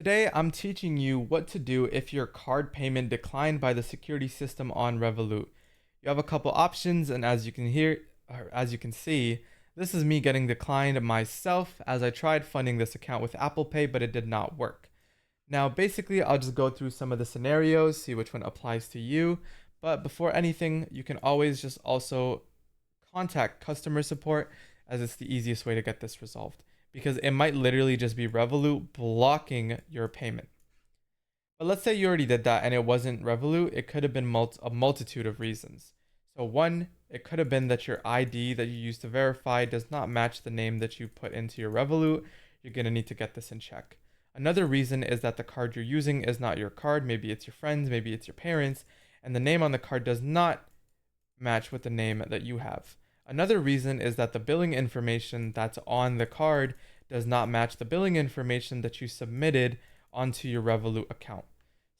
Today, I'm teaching you what to do if your card payment declined by the security system on Revolut. You have a couple options, and as you can see, this is me getting declined myself as I tried funding this account with Apple Pay, but it did not work. Now, basically, I'll just go through some of the scenarios, see which one applies to you. But before anything, you can always just also contact customer support as it's the easiest way to get this resolved because it might literally just be Revolut blocking your payment. But let's say you already did that and it wasn't Revolut, it could have been a multitude of reasons. So one, it could have been that your ID that you used to verify does not match the name that you put into your Revolut. You're going to need to get this in check. Another reason is that the card you're using is not your card. Maybe it's your friends, maybe it's your parents, and the name on the card does not match with the name that you have. Another reason is that the billing information that's on the card does not match the billing information that you submitted onto your Revolut account.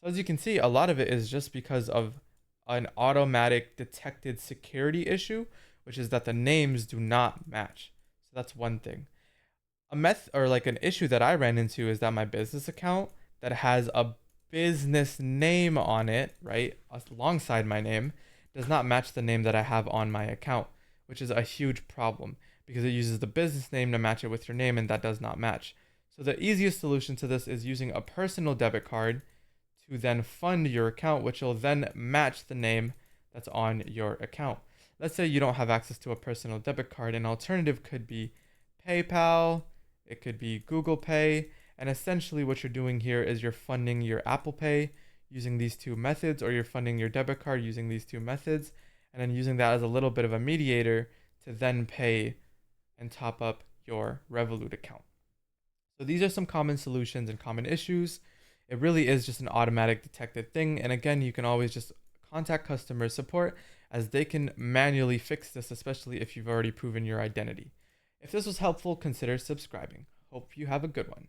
So as you can see, a lot of it is just because of an automatic detected security issue, which is that the names do not match. So that's one thing. An issue that I ran into is that my business account that has a business name on it, right, alongside my name, does not match the name that I have on my account, which is a huge problem because it uses the business name to match it with your name and that does not match. So the easiest solution to this is using a personal debit card to then fund your account, which will then match the name that's on your account. Let's say you don't have access to a personal debit card. An alternative could be PayPal, it could be Google Pay, and essentially what you're doing here is you're funding your Apple Pay using these two methods, or you're funding your debit card using these two methods, and then using that as a little bit of a mediator to then pay and top up your Revolut account. So these are some common solutions and common issues. It really is just an automatic detected thing. And again, you can always just contact customer support as they can manually fix this, especially if you've already proven your identity. If this was helpful, consider subscribing. Hope you have a good one.